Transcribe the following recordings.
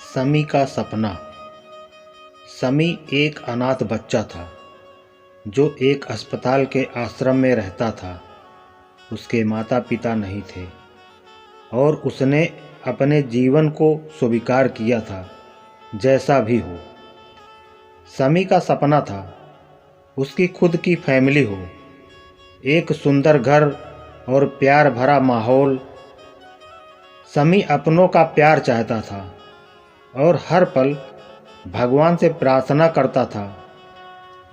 समी का सपना। समी एक अनाथ बच्चा था जो एक अस्पताल के आश्रम में रहता था। उसके माता पिता नहीं थे और उसने अपने जीवन को स्वीकार किया था, जैसा भी हो। समी का सपना था उसकी खुद की फैमिली हो, एक सुंदर घर और प्यार भरा माहौल। समी अपनों का प्यार चाहता था और हर पल भगवान से प्रार्थना करता था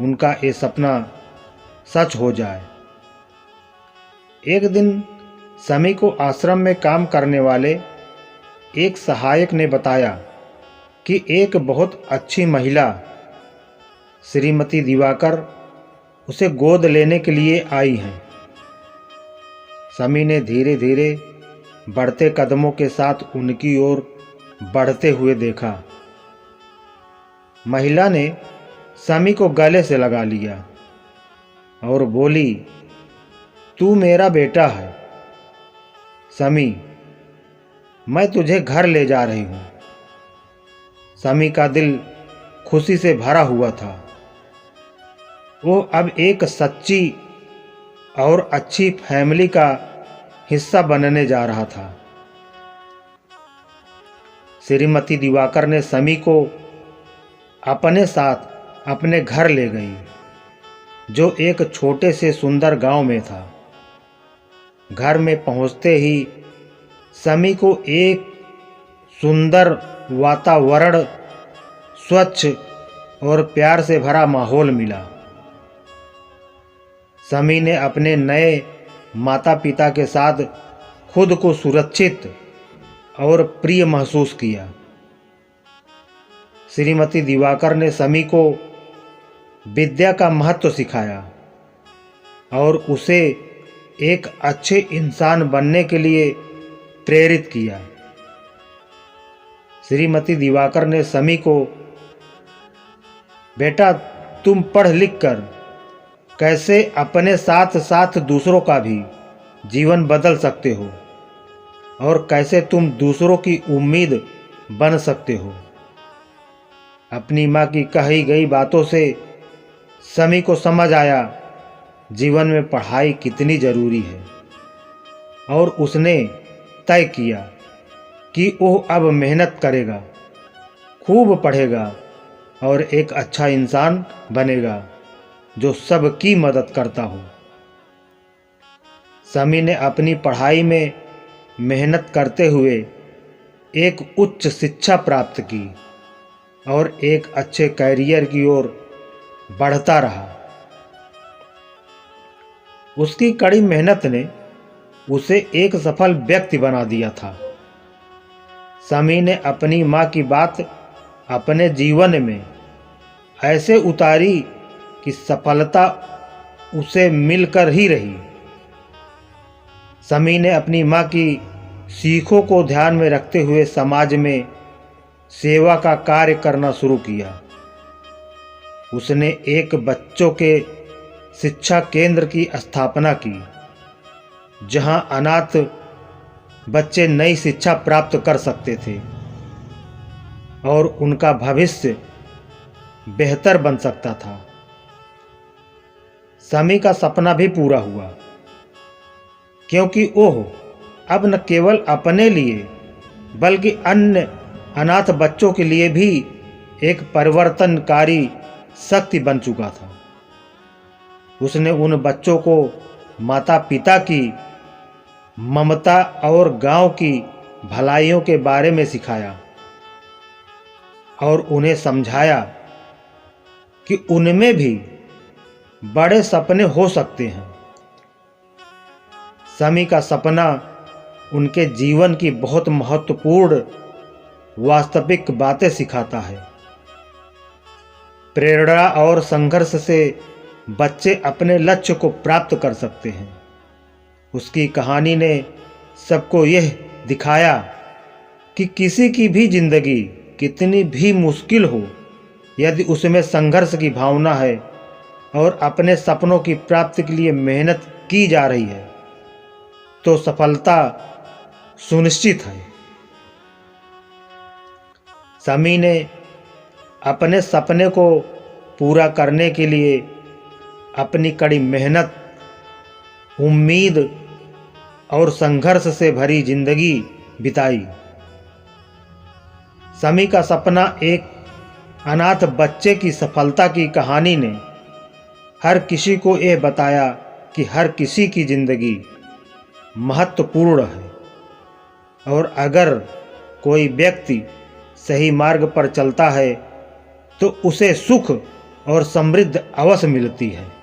उनका ये सपना सच हो जाए। एक दिन समी को आश्रम में काम करने वाले एक सहायक ने बताया कि एक बहुत अच्छी महिला श्रीमती दिवाकर उसे गोद लेने के लिए आई हैं। समी ने धीरे धीरे बढ़ते कदमों के साथ उनकी ओर बढ़ते हुए देखा। महिला ने समी को गले से लगा लिया और बोली, तू मेरा बेटा है समी, मैं तुझे घर ले जा रही हूँ। समी का दिल खुशी से भरा हुआ था। वो अब एक सच्ची और अच्छी फैमिली का हिस्सा बनने जा रहा था। श्रीमती दिवाकर ने समी को अपने साथ अपने घर ले गई, जो एक छोटे से सुंदर गांव में था। घर में पहुंचते ही समी को एक सुंदर वातावरण, स्वच्छ और प्यार से भरा माहौल मिला। समी ने अपने नए माता पिता के साथ खुद को सुरक्षित और प्रिय महसूस किया। श्रीमती दिवाकर ने समी को विद्या का महत्व सिखाया और उसे एक अच्छे इंसान बनने के लिए प्रेरित किया। श्रीमती दिवाकर ने समी को, बेटा तुम पढ़ लिख कर कैसे अपने साथ साथ दूसरों का भी जीवन बदल सकते हो और कैसे तुम दूसरों की उम्मीद बन सकते हो। अपनी माँ की कही गई बातों से समी को समझ आया जीवन में पढ़ाई कितनी ज़रूरी है और उसने तय किया कि वो अब मेहनत करेगा, खूब पढ़ेगा और एक अच्छा इंसान बनेगा जो सबकी मदद करता हो। समी ने अपनी पढ़ाई में मेहनत करते हुए एक उच्च शिक्षा प्राप्त की और एक अच्छे कैरियर की ओर बढ़ता रहा। उसकी कड़ी मेहनत ने उसे एक सफल व्यक्ति बना दिया था। समी ने अपनी माँ की बात अपने जीवन में ऐसे उतारी कि सफलता उसे मिलकर ही रही। समी ने अपनी माँ की सीखों को ध्यान में रखते हुए समाज में सेवा का कार्य करना शुरू किया। उसने एक बच्चों के शिक्षा केंद्र की स्थापना की, जहां अनाथ बच्चे नई शिक्षा प्राप्त कर सकते थे और उनका भविष्य बेहतर बन सकता था। समी का सपना भी पूरा हुआ, क्योंकि वह अब न केवल अपने लिए बल्कि अन्य अनाथ बच्चों के लिए भी एक परिवर्तनकारी शक्ति बन चुका था। उसने उन बच्चों को माता पिता की ममता और गांव की भलाइयों के बारे में सिखाया और उन्हें समझाया कि उनमें भी बड़े सपने हो सकते हैं। समी का सपना उनके जीवन की बहुत महत्वपूर्ण वास्तविक बातें सिखाता है। प्रेरणा और संघर्ष से बच्चे अपने लक्ष्य को प्राप्त कर सकते हैं। उसकी कहानी ने सबको यह दिखाया कि किसी की भी जिंदगी कितनी भी मुश्किल हो, यदि उसमें संघर्ष की भावना है और अपने सपनों की प्राप्ति के लिए मेहनत की जा रही है, तो सफलता सुनिश्चित है। समी ने अपने सपने को पूरा करने के लिए अपनी कड़ी मेहनत, उम्मीद और संघर्ष से भरी जिंदगी बिताई। समी का सपना एक अनाथ बच्चे की सफलता की कहानी ने हर किसी को यह बताया कि हर किसी की जिंदगी महत्वपूर्ण है और अगर कोई व्यक्ति सही मार्ग पर चलता है तो उसे सुख और समृद्धि अवश्य मिलती है।